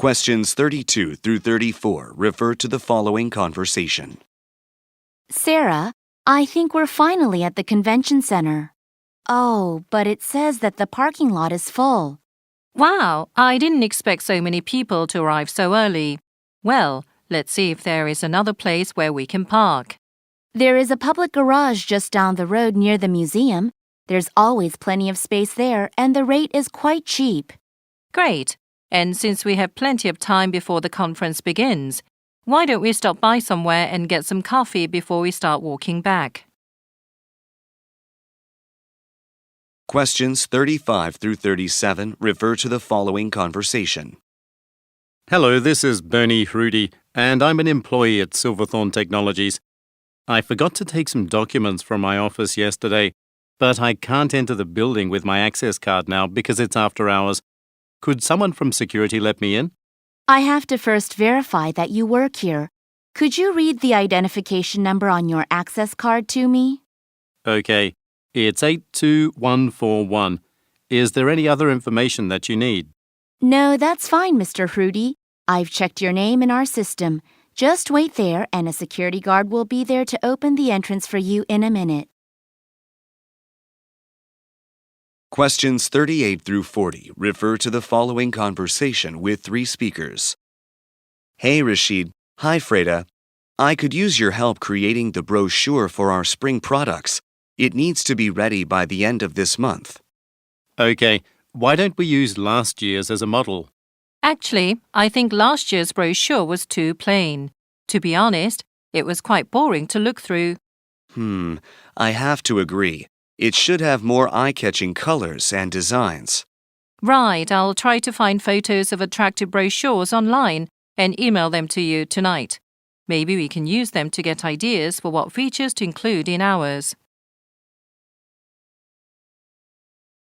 Questions 32 through 34 refer to the following conversation. Sarah, I think we're finally at the convention center. Oh, but it says that the parking lot is full. Wow, I didn't expect so many people to arrive so early. Well, let's see if there is another place where we can park. There is a public garage just down the road near the museum. There's always plenty of space there, and the rate is quite cheap. Great. And since we have plenty of time before the conference begins, why don't we stop by somewhere and get some coffee before we start walking back? Questions 35 through 37 refer to the following conversation. Hello, this is Bernie Hrudi, and I'm an employee at Silverthorne Technologies. I forgot to take some documents from my office yesterday, but I can't enter the building with my access card now because it's after hours. Could someone from security let me in? I have to first verify that you work here. Could you read the identification number on your access card to me? Okay, it's 82141. Is there any other information that you need? No, that's fine, Mr. Hrudi. I've checked your name in our system. Just wait there, and a security guard will be there to open the entrance for you in a minute. Questions 38 through 40 refer to the following conversation with three speakers. Hey, Rashid. Hi, Freda. I could use your help creating the brochure for our spring products. It needs to be ready by the end of this month. Okay, why don't we use last year's as a model? Actually, I think last year's brochure was too plain. To be honest, it was quite boring to look through. I have to agree. It should have more eye-catching colors and designs. Right, I'll try to find photos of attractive brochures online and email them to you tonight. Maybe we can use them to get ideas for what features to include in ours.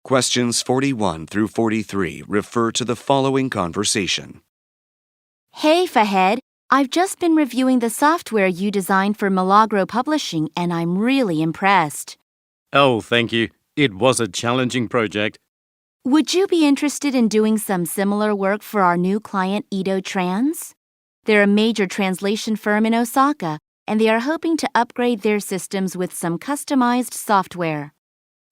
Questions 41 through 43 refer to the following conversation. Hey, Fahed. I've just been reviewing the software you designed for Milagro Publishing, and I'm really impressed. Oh, thank you. It was a challenging project. Would you be interested in doing some similar work for our new client, Edo Trans? They're a major translation firm in Osaka, and they are hoping to upgrade their systems with some customized software.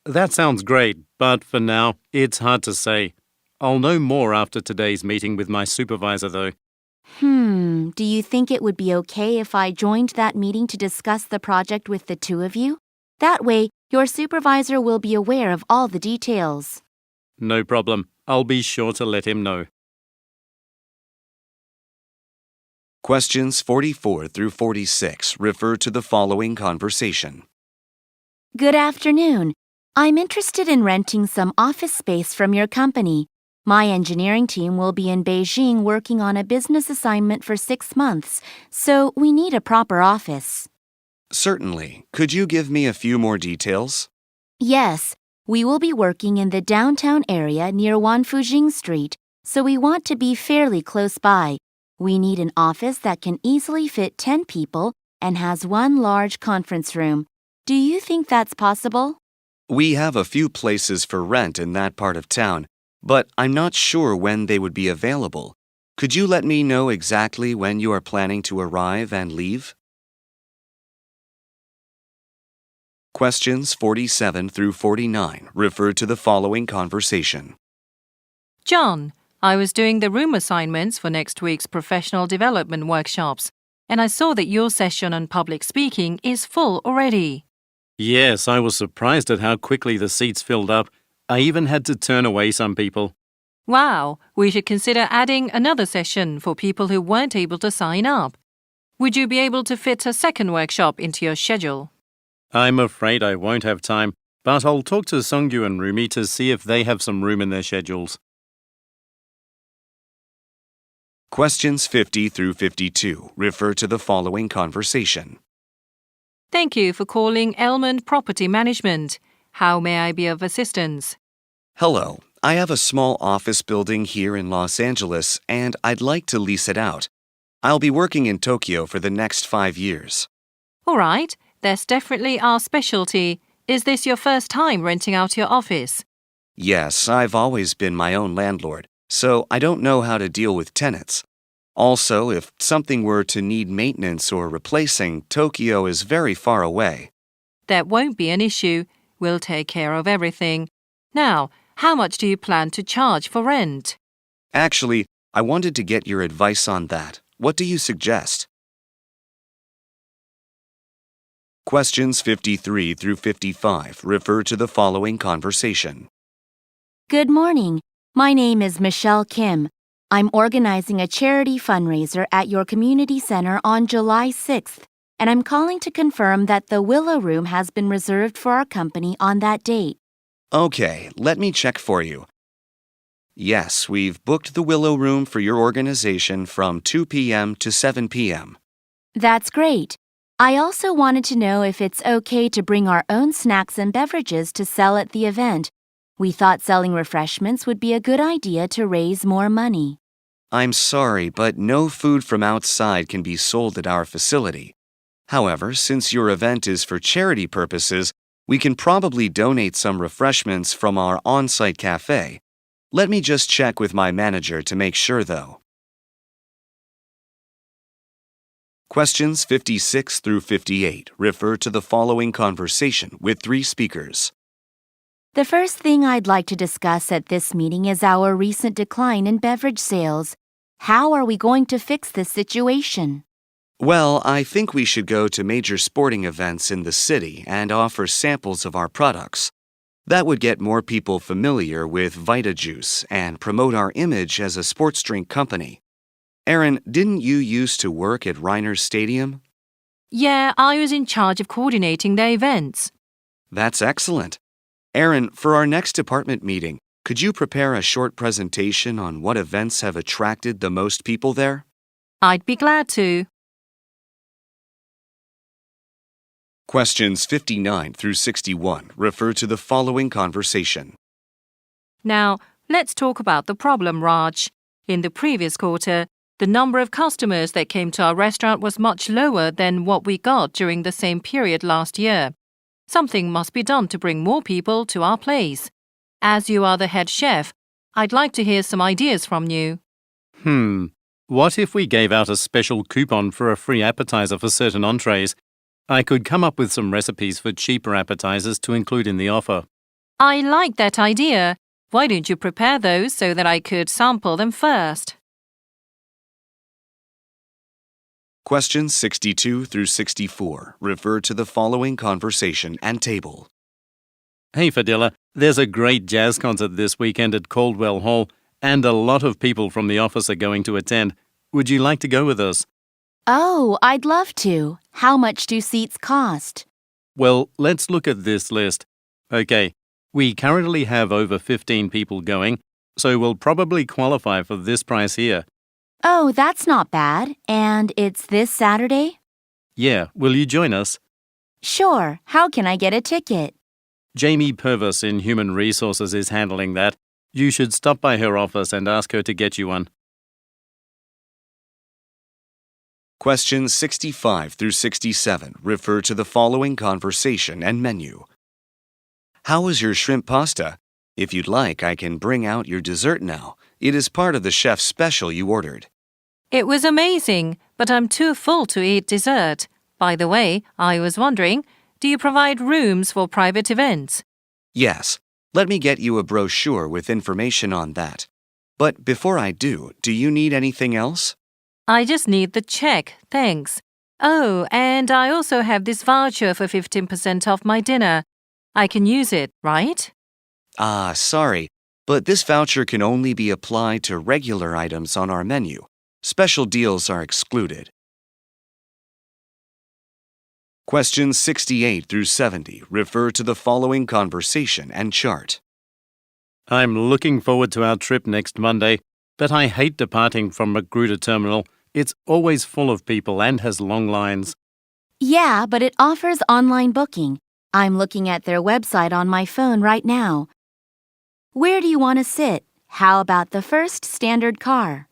That sounds great, but for now, it's hard to say. I'll know more after today's meeting with my supervisor, though. Do you think it would be okay if I joined that meeting to discuss the project with the two of you? That way, your supervisor will be aware of all the details. No problem. I'll be sure to let him know. Questions 44 through 46 refer to the following conversation. Good afternoon. I'm interested in renting some office space from your company. My engineering team will be in Beijing working on a business assignment for 6 months, so we need a proper office. Certainly. Could you give me a few more details? Yes, we will be working in the downtown area near Wanfujing Street, so we want to be fairly close by. We need an office that can easily fit 10 people and has one large conference room. Do you think that's possible? We have a few places for rent in that part of town, but I'm not sure when they would be available. Could you let me know exactly when you are planning to arrive and leave? Questions 47 through 49 refer to the following conversation. John, I was doing the room assignments for next week's professional development workshops, and I saw that your session on public speaking is full already. Yes, I was surprised at how quickly the seats filled up. I even had to turn away some people. Wow, we should consider adding another session for people who weren't able to sign up. Would you be able to fit a second workshop into your schedule? I'm afraid I won't have time, but I'll talk to Sungyu and Rumi to see if they have some room in their schedules. Questions 50 through 52 refer to the following conversation. Thank you for calling Elmond Property Management. How may I be of assistance? Hello, I have a small office building here in Los Angeles, and I'd like to lease it out. I'll be working in Tokyo for the next 5 years. All right, that's definitely our specialty. Is this your first time renting out your office? Yes, I've always been my own landlord, so I don't know how to deal with tenants. Also, if something were to need maintenance or replacing, Tokyo is very far away. That won't be an issue. We'll take care of everything. Now, how much do you plan to charge for rent? Actually, I wanted to get your advice on that. What do you suggest? Questions 53 through 55 refer to the following conversation. Good morning. My name is Michelle Kim. I'm organizing a charity fundraiser at your community center on July 6th, and I'm calling to confirm that the Willow Room has been reserved for our company on that date. Okay, let me check for you. Yes, we've booked the Willow Room for your organization from 2 p.m. to 7 p.m. That's great. I also wanted to know if it's okay to bring our own snacks and beverages to sell at the event. We thought selling refreshments would be a good idea to raise more money. I'm sorry, but no food from outside can be sold at our facility. However, since your event is for charity purposes, we can probably donate some refreshments from our on-site cafe. Let me just check with my manager to make sure, though. Questions 56 through 58 refer to the following conversation with 3 speakers. The first thing I'd like to discuss at this meeting is our recent decline in beverage sales. How are we going to fix this situation? Well, I think we should go to major sporting events in the city and offer samples of our products. That would get more people familiar with Vita Juice and promote our image as a sports drink company. Aaron, didn't you used to work at Reiners Stadium? Yeah, I was in charge of coordinating their events. That's excellent. Aaron, for our next department meeting, could you prepare a short presentation on what events have attracted the most people there? I'd be glad to. Questions 59 through 61 refer to the following conversation. Now, let's talk about the problem, Raj. In the previous quarter, the number of customers that came to our restaurant was much lower than what we got during the same period last year. Something must be done to bring more people to our place. As you are the head chef, I'd like to hear some ideas from you. What if we gave out a special coupon for a free appetizer for certain entrees? I could come up with some recipes for cheaper appetizers to include in the offer. I like that idea. Why don't you prepare those so that I could sample them first? Questions 62 through 64 refer to the following conversation and table. Hey Fadila, there's a great jazz concert this weekend at Caldwell Hall, and a lot of people from the office are going to attend. Would you like to go with us? Oh, I'd love to. How much do seats cost? Well, let's look at this list. Okay, we currently have over 15 people going, so we'll probably qualify for this price here. Oh, that's not bad. And it's this Saturday? Yeah, will you join us? Sure. How can I get a ticket? Jamie Purvis in Human Resources is handling that. You should stop by her office and ask her to get you one. Questions 65 through 67 refer to the following conversation and menu. How was your shrimp pasta? If you'd like, I can bring out your dessert now. It is part of the chef's special you ordered. It was amazing, but I'm too full to eat dessert. By the way, I was wondering, do you provide rooms for private events? Yes, let me get you a brochure with information on that. But before I do you need anything else? I just need the check, thanks. Oh, and I also have this voucher for 15% off my dinner. I can use it, right? Sorry, but this voucher can only be applied to regular items on our menu. Special deals are excluded. Questions 68 through 70 refer to the following conversation and chart. I'm looking forward to our trip next Monday, but I hate departing from Magruder Terminal. It's always full of people and has long lines. Yeah, but it offers online booking. I'm looking at their website on my phone right now. Where do you want to sit? How about the first standard car?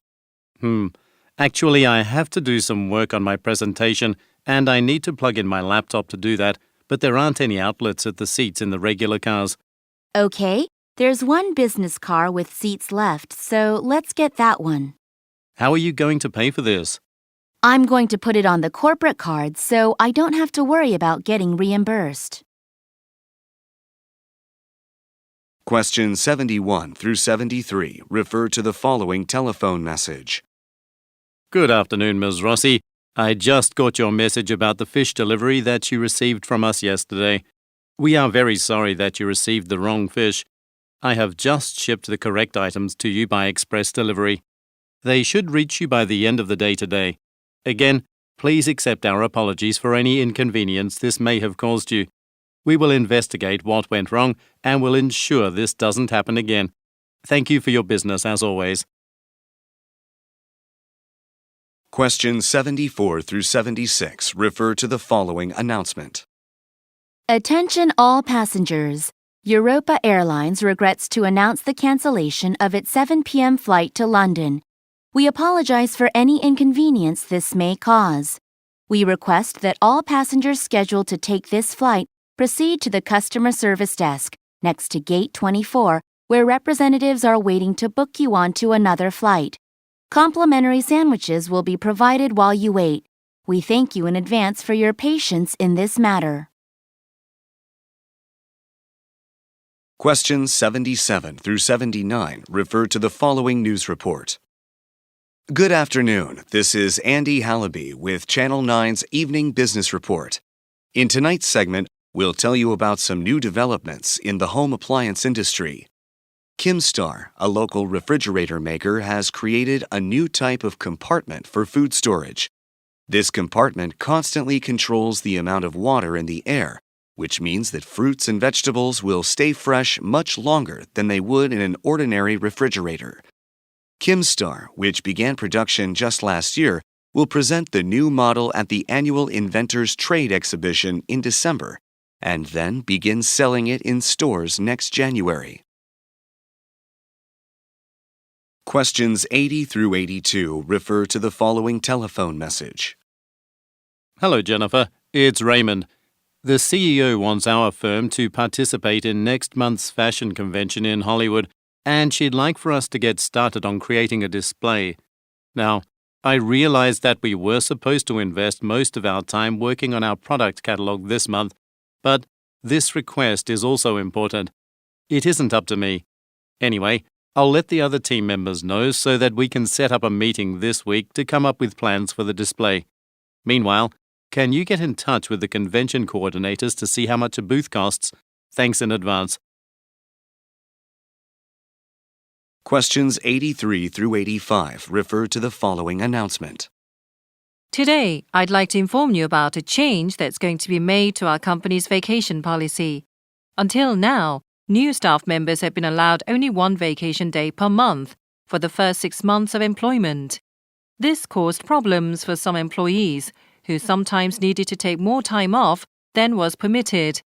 Actually, I have to do some work on my presentation, and I need to plug in my laptop to do that, but there aren't any outlets at the seats in the regular cars. Okay, There's one business car with seats left, so let's get that one. How are you going to pay for this? I'm going to put it on the corporate card so I don't have to worry about getting reimbursed. Questions 71 through 73 refer to the following telephone message. Good afternoon, Ms. Rossi. I just got your message about the fish delivery that you received from us yesterday. We are very sorry that you received the wrong fish. I have just shipped the correct items to you by express delivery. They should reach you by the end of the day today. Again, please accept our apologies for any inconvenience this may have caused you. We will investigate what went wrong and will ensure this doesn't happen again. Thank you for your business as always. Questions 74 through 76 refer to the following announcement. Attention all passengers. Europa Airlines regrets to announce the cancellation of its 7 p.m. flight to London. We apologize for any inconvenience this may cause. We request that all passengers scheduled to take this flight proceed to the customer service desk next to Gate 24, where representatives are waiting to book you onto another flight. Complimentary sandwiches will be provided while you wait. We thank you in advance for your patience in this matter. Questions 77 through 79 refer to the following news report. Good afternoon. This is Andy Hallaby with Channel 9's Evening Business Report. In tonight's segment, we'll tell you about some new developments in the home appliance industry. Kimstar, a local refrigerator maker, has created a new type of compartment for food storage. This compartment constantly controls the amount of water in the air, which means that fruits and vegetables will stay fresh much longer than they would in an ordinary refrigerator. Kimstar, which began production just last year, will present the new model at the annual Inventors Trade Exhibition in December, and then begin selling it in stores next January. Questions 80 through 82 refer to the following telephone message. Hello, Jennifer. It's Raymond. The CEO wants our firm to participate in next month's fashion convention in Hollywood, and she'd like for us to get started on creating a display. Now, I realize that we were supposed to invest most of our time working on our product catalog this month, but this request is also important. It isn't up to me. Anyway, I'll let the other team members know so that we can set up a meeting this week to come up with plans for the display. Meanwhile, can you get in touch with the convention coordinators to see how much a booth costs? Thanks in advance. Questions 83 through 85 refer to the following announcement. Today, I'd like to inform you about a change that's going to be made to our company's vacation policy. Until now, new staff members have been allowed only 1 vacation day per month for the first 6 months of employment. This caused problems for some employees who sometimes needed to take more time off than was permitted.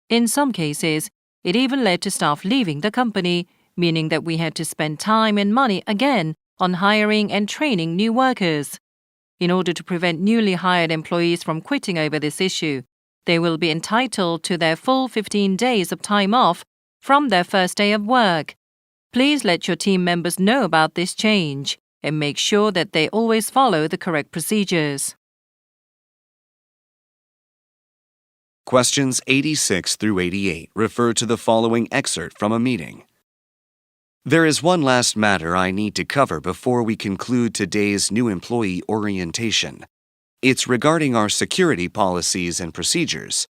In some cases, it even led to staff leaving the company, meaning that we had to spend time and money again on hiring and training new workers. In order to prevent newly hired employees from quitting over this issue, they will be entitled to their full 15 days of time off from their first day of work. Please let your team members know about this change and make sure that they always follow the correct procedures. Questions 86 through 88 refer to the following excerpt from a meeting. There is one last matter I need to cover before we conclude today's new employee orientation. It's regarding our security policies and procedures.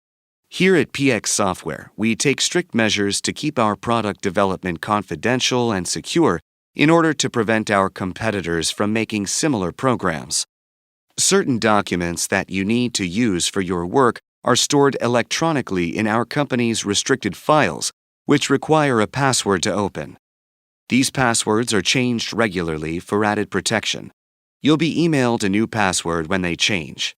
Here at PX Software, we take strict measures to keep our product development confidential and secure in order to prevent our competitors from making similar programs. Certain documents that you need to use for your work are stored electronically in our company's restricted files, which require a password to open. These passwords are changed regularly for added protection. You'll be emailed a new password when they change.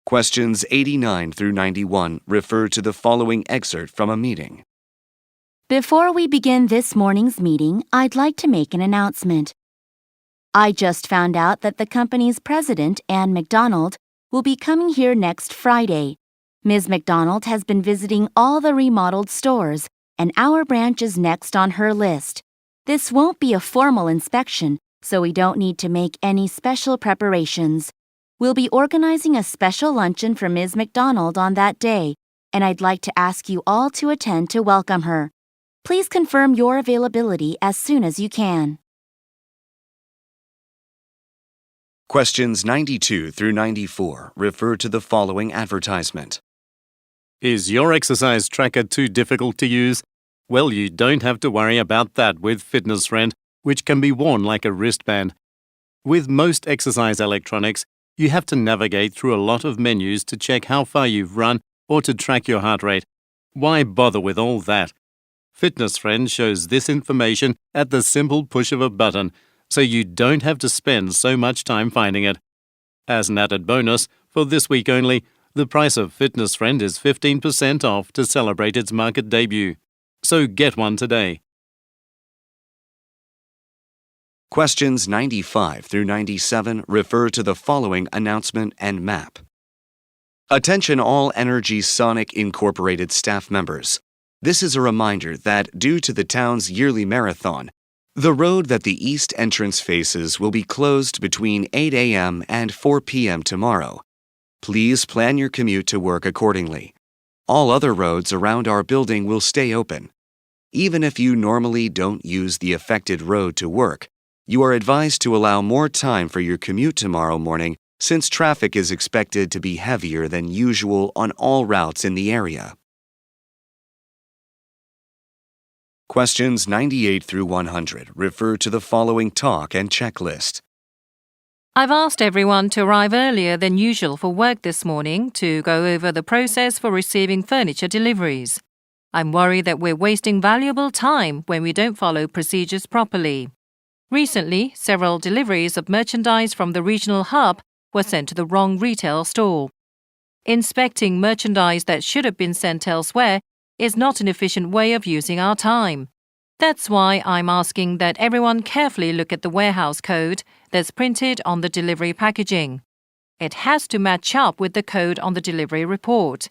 Questions 89 through 91 refer to the following excerpt from a meeting. Before we begin this morning's meeting, I'd like to make an announcement. I just found out that the company's president, Ann McDonald, will be coming here next Friday. Ms. McDonald has been visiting all the remodeled stores, and our branch is next on her list. This won't be a formal inspection, so we don't need to make any special preparations. We'll be organizing a special luncheon for Ms. McDonald on that day, and I'd like to ask you all to attend to welcome her. Please confirm your availability as soon as you can. Questions 92 through 94 refer to the following advertisement. Is your exercise tracker too difficult to use? Well, you don't have to worry about that with Fitness Friend, which can be worn like a wristband. With most exercise electronics, you have to navigate through a lot of menus to check how far you've run or to track your heart rate. Why bother with all that? Fitness Friend shows this information at the simple push of a button, so you don't have to spend so much time finding it. As an added bonus, for this week only, the price of Fitness Friend is 15% off to celebrate its market debut. So get one today. Questions 95 through 97 refer to the following announcement and map. Attention all Energy Sonic Incorporated staff members. This is a reminder that due to the town's yearly marathon, the road that the east entrance faces will be closed between 8 a.m. and 4 p.m. tomorrow. Please plan your commute to work accordingly. All other roads around our building will stay open. Even if you normally don't use the affected road to work, you are advised to allow more time for your commute tomorrow morning since traffic is expected to be heavier than usual on all routes in the area. Questions 98 through 100 refer to the following talk and checklist. I've asked everyone to arrive earlier than usual for work this morning to go over the process for receiving furniture deliveries. I'm worried that we're wasting valuable time when we don't follow procedures properly. Recently, several deliveries of merchandise from the regional hub were sent to the wrong retail store. Inspecting merchandise that should have been sent elsewhere is not an efficient way of using our time. That's why I'm asking that everyone carefully look at the warehouse code that's printed on the delivery packaging. It has to match up with the code on the delivery report.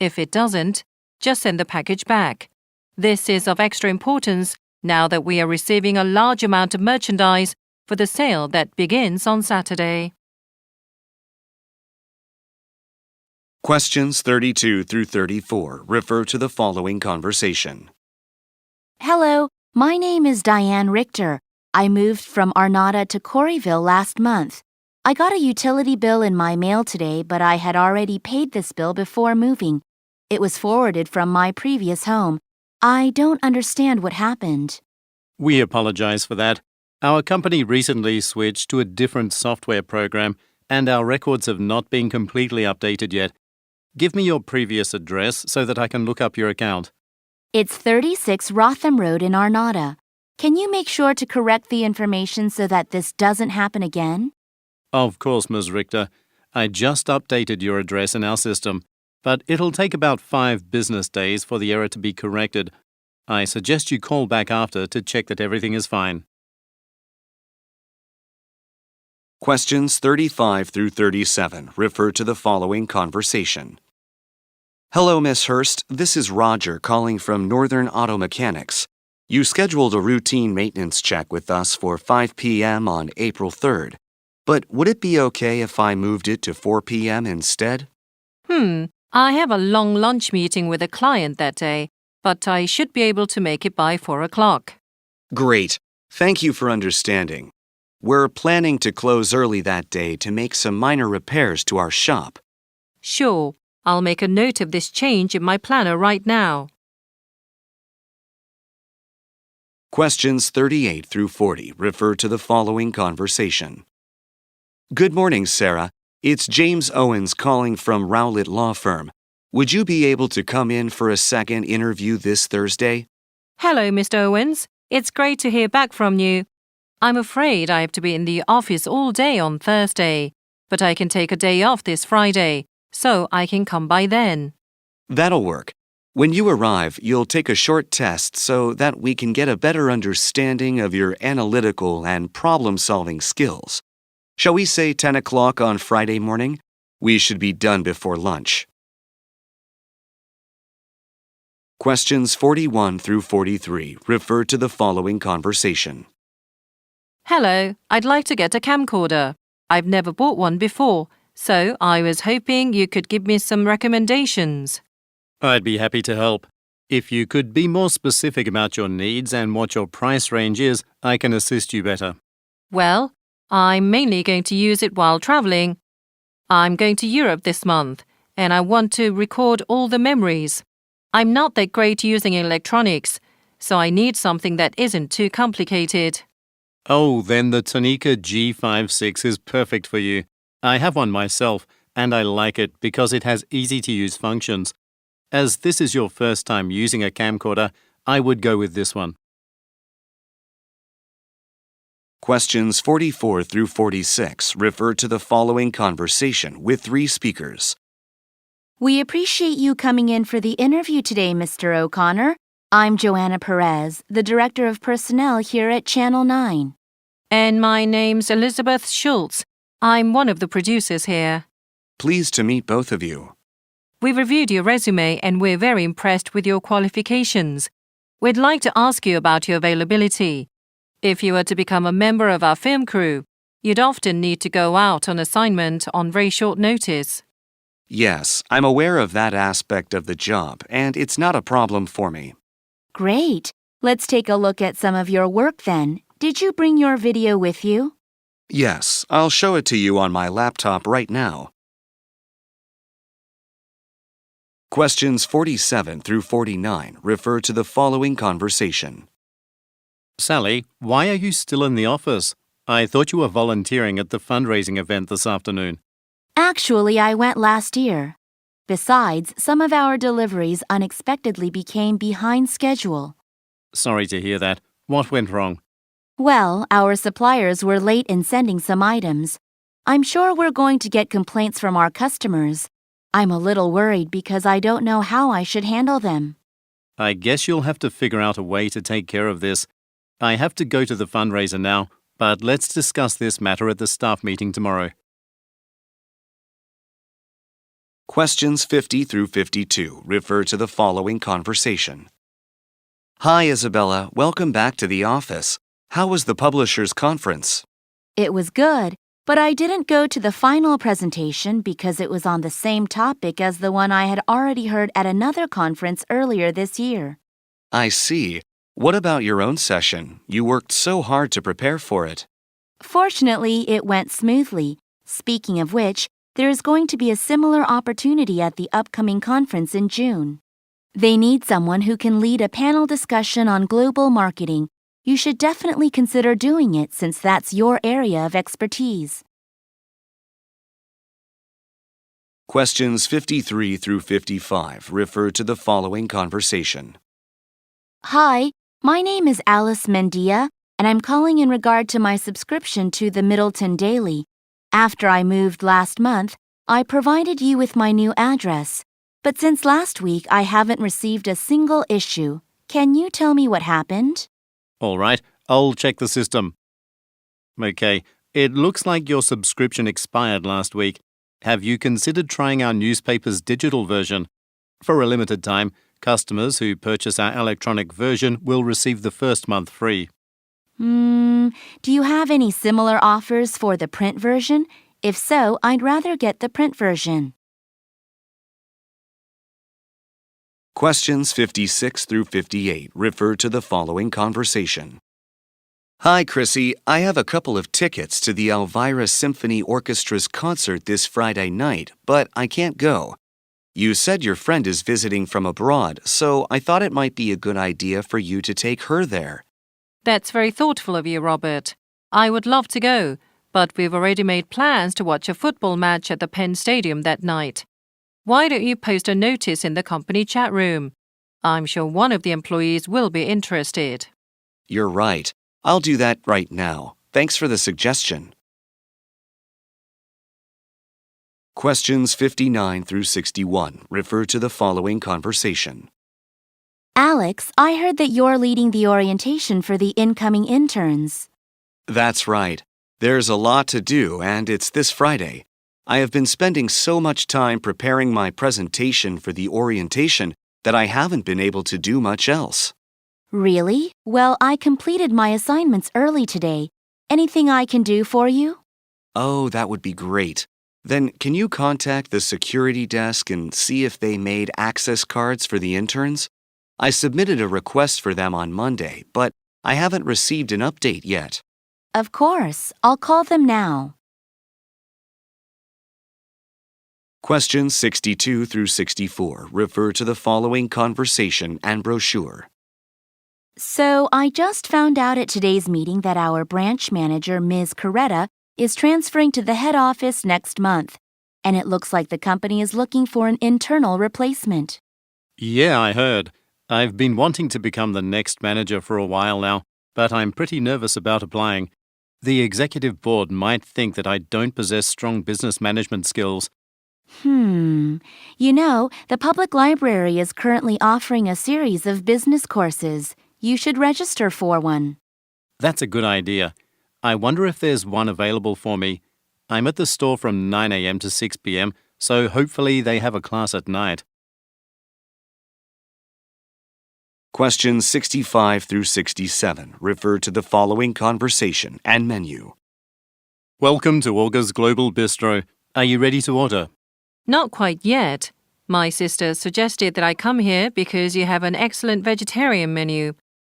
If it doesn't, just send the package back. This is of extra importance now that we are receiving a large amount of merchandise for the sale that begins on Saturday. Questions 32 through 34 refer to the following conversation. Hello, my name is Diane Richter. I moved from Arnada to Corryville last month. I got a utility bill in my mail today, but I had already paid this bill before moving. It was forwarded from my previous home. I don't understand what happened. We apologize for that. Our company recently switched to a different software program, and our records have not been completely updated yet. Give me your previous address so that I can look up your account. It's 36 Rotham Road in Arnada. Can you make sure to correct the information so that this doesn't happen again? Of course, Ms. Richter. I just updated your address in our system, but it'll take about 5 business days for the error to be corrected. I suggest you call back after to check that everything is fine. Questions 35 through 37 refer to the following conversation. Hello, Miss Hurst. This is Roger calling from Northern Auto Mechanics. You scheduled a routine maintenance check with us for 5 p.m. on April 3rd. But would it be okay if I moved it to 4 p.m. instead? I have a long lunch meeting with a client that day, but I should be able to make it by 4 o'clock. Great. Thank you for understanding. We're planning to close early that day to make some minor repairs to our shop. Sure, I'll make a note of this change in my planner right now. Questions 38 through 40 refer to the following conversation. Good morning, Sarah. It's James Owens calling from Rowlett Law Firm. Would you be able to come in for a second interview this Thursday? Hello, Mr. Owens. It's great to hear back from you. I'm afraid I have to be in the office all day on Thursday, but I can take a day off this Friday, so I can come by then. That'll work. When you arrive, you'll take a short test so that we can get a better understanding of your analytical and problem-solving skills. Shall we say 10 o'clock on Friday morning? We should be done before lunch. Questions 41 through 43 refer to the following conversation. Hello, I'd like to get a camcorder. I've never bought one before, so I was hoping you could give me some recommendations. I'd be happy to help. If you could be more specific about your needs and what your price range is, I can assist you better. Well, I'm mainly going to use it while traveling. I'm going to Europe this month, and I want to record all the memories. I'm not that great using electronics, so I need something that isn't too complicated. Oh, then the Tonica G56 is perfect for you. I have one myself, and I like it because it has easy-to-use functions. As this is your first time using a camcorder, I would go with this one. Questions 44 through 46 refer to the following conversation with 3 speakers. We appreciate you coming in for the interview today, Mr. O'Connor. I'm Joanna Perez, the Director of Personnel here at Channel 9. And my name's Elizabeth Schultz. I'm one of the producers here. Pleased to meet both of you. We've reviewed your resume and we're very impressed with your qualifications. We'd like to ask you about your availability. If you were to become a member of our film crew, you'd often need to go out on assignment on very short notice. Yes, I'm aware of that aspect of the job, and it's not a problem for me. Great. Let's take a look at some of your work then. Did you bring your video with you? Yes, I'll show it to you on my laptop right now. Questions 47 through 49 refer to the following conversation. Sally, why are you still in the office? I thought you were volunteering at the fundraising event this afternoon. Actually, I went last year. Besides, some of our deliveries unexpectedly became behind schedule. Sorry to hear that. What went wrong? Well, our suppliers were late in sending some items. I'm sure we're going to get complaints from our customers. I'm a little worried because I don't know how I should handle them. I guess you'll have to figure out a way to take care of this. I have to go to the fundraiser now, but let's discuss this matter at the staff meeting tomorrow. Questions 50 through 52 refer to the following conversation. Hi, Isabella. Welcome back to the office. How was the publishers' conference? It was good, but I didn't go to the final presentation because it was on the same topic as the one I had already heard at another conference earlier this year. I see. What about your own session? You worked so hard to prepare for it. Fortunately, it went smoothly. Speaking of which, there is going to be a similar opportunity at the upcoming conference in June. They need someone who can lead a panel discussion on global marketing. You should definitely consider doing it since that's your area of expertise. Questions 53 through 55 refer to the following conversation. Hi, my name is Alice Mendia, and I'm calling in regard to my subscription to the Middleton Daily. After I moved last month, I provided you with my new address. But since last week, I haven't received a single issue. Can you tell me what happened? All right, I'll check the system. Okay, it looks like your subscription expired last week. Have you considered trying our newspaper's digital version? For a limited time, customers who purchase our electronic version will receive the first month free. Do you have any similar offers for the print version? If so, I'd rather get the print version. Questions 56 through 58 refer to the following conversation. Hi, Chrissy. I have a couple of tickets to the Elvira Symphony Orchestra's concert this Friday night, but I can't go. You said your friend is visiting from abroad, so I thought it might be a good idea for you to take her there. That's very thoughtful of you, Robert. I would love to go, but we've already made plans to watch a football match at the Penn Stadium that night. Why don't you post a notice in the company chat room? I'm sure one of the employees will be interested. You're right. I'll do that right now. Thanks for the suggestion. Questions 59 through 61 refer to the following conversation. Alex, I heard that you're leading the orientation for the incoming interns. That's right. There's a lot to do, and it's this Friday. I have been spending so much time preparing my presentation for the orientation that I haven't been able to do much else. Really? Well, I completed my assignments early today. Anything I can do for you? Oh, that would be great. Then can you contact the security desk and see if they made access cards for the interns? I submitted a request for them on Monday, but I haven't received an update yet. Of course. I'll call them now. Questions 62 through 64 refer to the following conversation and brochure. So, I just found out at today's meeting that our branch manager, Ms. Coretta, is transferring to the head office next month, and it looks like the company is looking for an internal replacement. Yeah, I heard. I've been wanting to become the next manager for a while now, but I'm pretty nervous about applying. The executive board might think that I don't possess strong business management skills. You know, the public library is currently offering a series of business courses. You should register for one. That's a good idea. I wonder if there's one available for me. I'm at the store from 9 a.m. to 6 p.m., so hopefully they have a class at night. Questions 65 through 67 refer to the following conversation and menu. Welcome to Olga's Global Bistro. Are you ready to order? Not quite yet. My sister suggested that I come here because you have an excellent vegetarian menu.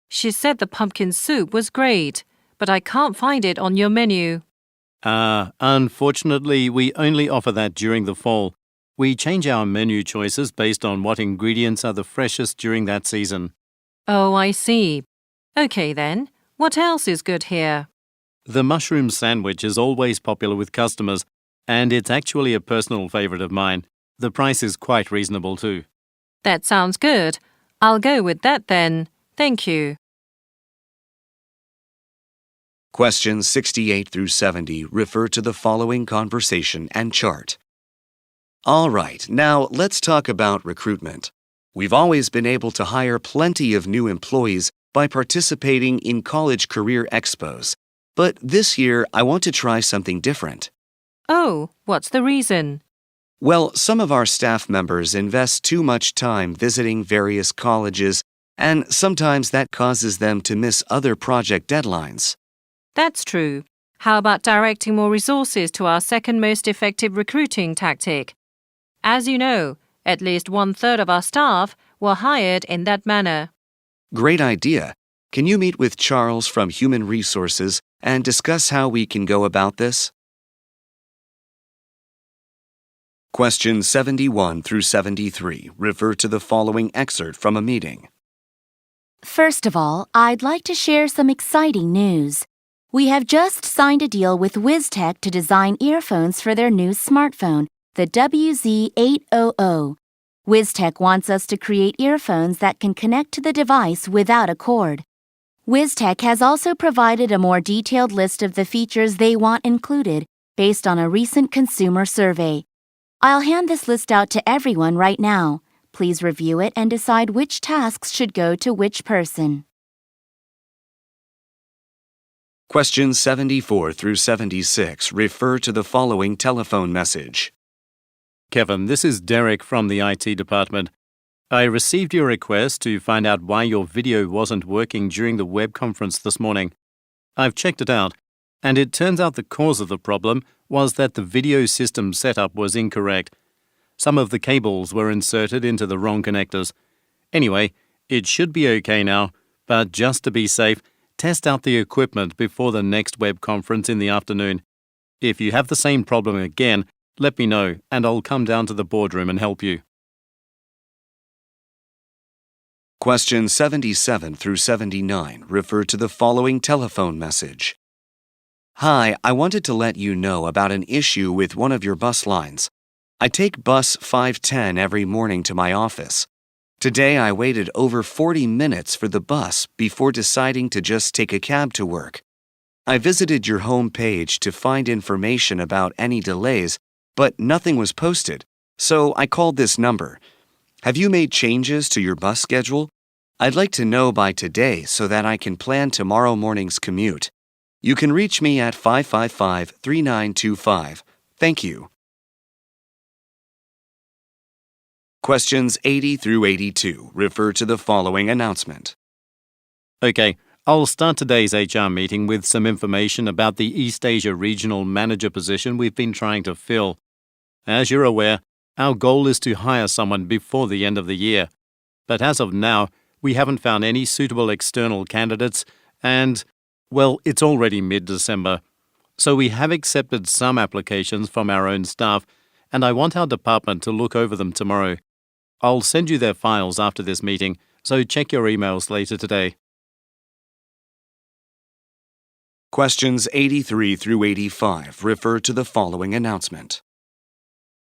She said the pumpkin soup was great, but I can't find it on your menu. Unfortunately, we only offer that during the fall. We change our menu choices based on what ingredients are the freshest during that season. Oh, I see. Okay then. What else is good here? The mushroom sandwich is always popular with customers, and it's actually a personal favorite of mine. The price is quite reasonable too. That sounds good. I'll go with that then. Thank you. Questions 68 through 70 refer to the following conversation and chart. All right, now let's talk about recruitment. We've always been able to hire plenty of new employees by participating in college career expos. But this year, I want to try something different. Oh, what's the reason? Well, some of our staff members invest too much time visiting various colleges, and sometimes that causes them to miss other project deadlines. That's true. How about directing more resources to our second most effective recruiting tactic? As you know, at least 1/3 of our staff were hired in that manner. Great idea. Can you meet with Charles from Human Resources and discuss how we can go about this? Questions 71 through 73 refer to the following excerpt from a meeting. First of all, I'd like to share some exciting news. We have just signed a deal with WizTech to design earphones for their new smartphone, the WZ800. WizTech wants us to create earphones that can connect to the device without a cord. WizTech has also provided a more detailed list of the features they want included based on a recent consumer survey. I'll hand this list out to everyone right now. Please review it and decide which tasks should go to which person. Questions 74 through 76 refer to the following telephone message. Kevin, this is Derek from the IT department. I received your request to find out why your video wasn't working during the web conference this morning. I've checked it out, and it turns out the cause of the problem was that the video system setup was incorrect. Some of the cables were inserted into the wrong connectors. Anyway, it should be okay now, but just to be safe, test out the equipment before the next web conference in the afternoon. If you have the same problem again, let me know, and I'll come down to the boardroom and help you. Questions 77 through 79 refer to the following telephone message. Hi, I wanted to let you know about an issue with one of your bus lines. I take bus 510 every morning to my office. Today I waited over 40 minutes for the bus before deciding to just take a cab to work. I visited your home page to find information about any delays, but nothing was posted, so I called this number. Have you made changes to your bus schedule? I'd like to know by today so that I can plan tomorrow morning's commute. You can reach me at 555-3925. Thank you. Questions 80 through 82 refer to the following announcement. Okay, I'll start today's HR meeting with some information about the East Asia Regional Manager position we've been trying to fill. As you're aware, our goal is to hire someone before the end of the year. But as of now, we haven't found any suitable external candidates and, well, it's already mid-December. So we have accepted some applications from our own staff, and I want our department to look over them tomorrow. I'll send you their files after this meeting, so check your emails later today. Questions 83 through 85 refer to the following announcement.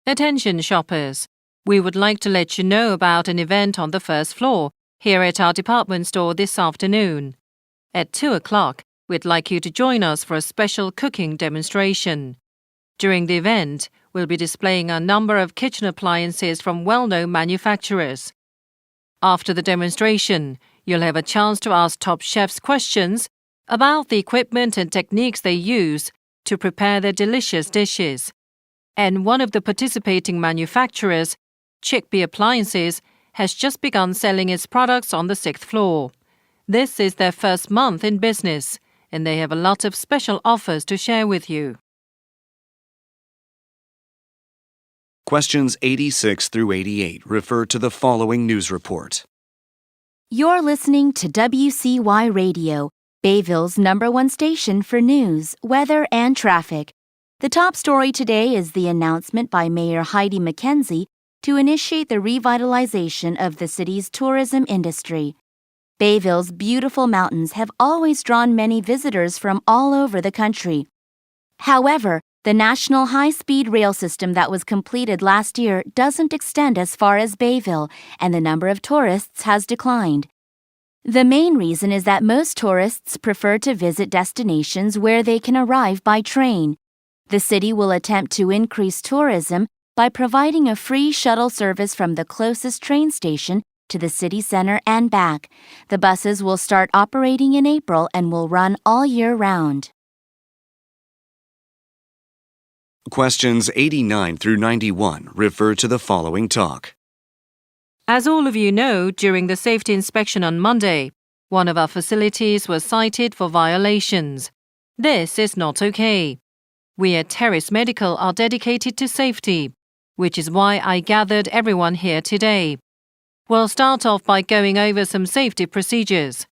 Attention shoppers. We would like to let you know about an event on the first floor here at our department store this afternoon. At 2 o'clock, we'd like you to join us for a special cooking demonstration. During the event, we'll be displaying a number of kitchen appliances from well-known manufacturers. After the demonstration, you'll have a chance to ask top chefs questions about the equipment and techniques they use to prepare their delicious dishes. And one of the participating manufacturers, Chickpea Appliances, has just begun selling its products on the 6th floor. This is their first month in business, and they have a lot of special offers to share with you. Questions 86 through 88 refer to the following news report. You're listening to WCY Radio, Bayville's #1 station for news, weather, and traffic. The top story today is the announcement by Mayor Heidi McKenzie to initiate the revitalization of the city's tourism industry. Bayville's beautiful mountains have always drawn many visitors from all over the country. However, the national high-speed rail system that was completed last year doesn't extend as far as Bayville, and the number of tourists has declined. The main reason is that most tourists prefer to visit destinations where they can arrive by train. The city will attempt to increase tourism by providing a free shuttle service from the closest train station to the city center and back. The buses will start operating in April and will run all year round. Questions 89 through 91 refer to the following talk. As all of you know, during the safety inspection on Monday, one of our facilities was cited for violations. This is not okay. We at Terrace Medical are dedicated to safety, which is why I gathered everyone here today. We'll start off by going over some safety procedures.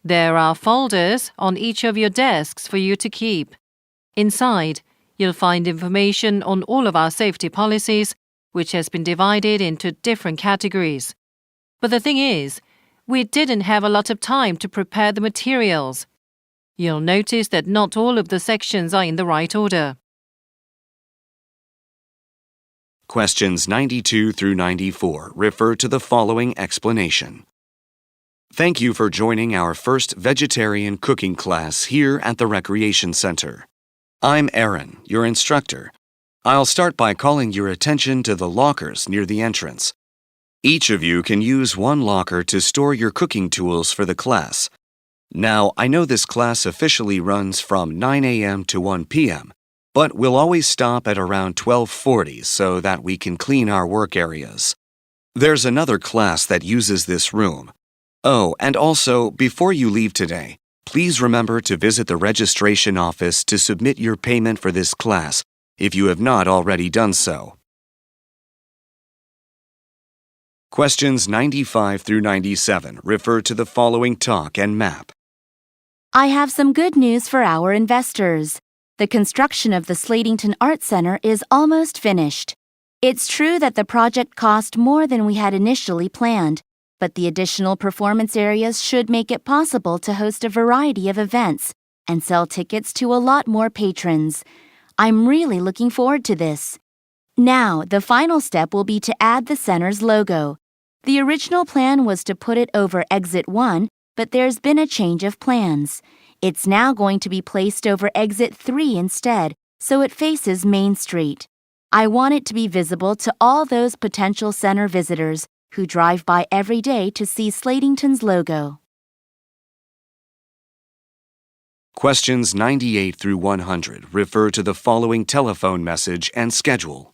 There are folders on each of your desks for you to keep. Inside, you'll find information on all of our safety policies, which has been divided into different categories. But the thing is, we didn't have a lot of time to prepare the materials. You'll notice that not all of the sections are in the right order. Questions 92 through 94 refer to the following explanation. Thank you for joining our first vegetarian cooking class here at the Recreation Center. I'm Aaron, your instructor. I'll start by calling your attention to the lockers near the entrance. Each of you can use one locker to store your cooking tools for the class. Now, I know this class officially runs from 9 a.m. to 1 p.m., but we'll always stop at around 12:40 so that we can clean our work areas. There's another class that uses this room. Oh, and also, before you leave today, please remember to visit the registration office to submit your payment for this class if you have not already done so. Questions 95 through 97 refer to the following talk and map. I have some good news for our investors. The construction of the Slatington Art Center is almost finished. It's true that the project cost more than we had initially planned, but the additional performance areas should make it possible to host a variety of events and sell tickets to a lot more patrons. I'm really looking forward to this. Now, the final step will be to add the center's logo. The original plan was to put it over Exit 1, but there's been a change of plans. It's now going to be placed over Exit 3 instead, so it faces Main Street. I want it to be visible to all those potential center visitors who drive by every day to see Slatington's logo. Questions 98 through 100 refer to the following telephone message and schedule.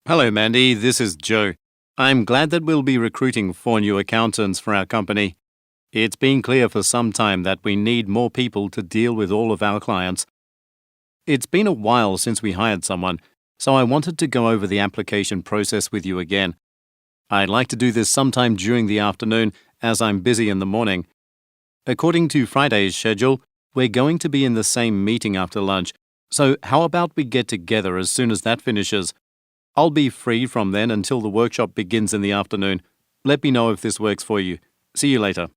Hello, Mandy. This is Joe. I'm glad that we'll be recruiting 4 new accountants for our company. It's been clear for some time that we need more people to deal with all of our clients. It's been a while since we hired someone, so I wanted to go over the application process with you again. I'd like to do this sometime during the afternoon, as I'm busy in the morning. According to Friday's schedule, we're going to be in the same meeting after lunch, so how about we get together as soon as that finishes? I'll be free from then until the workshop begins in the afternoon. Let me know if this works for you. See you later.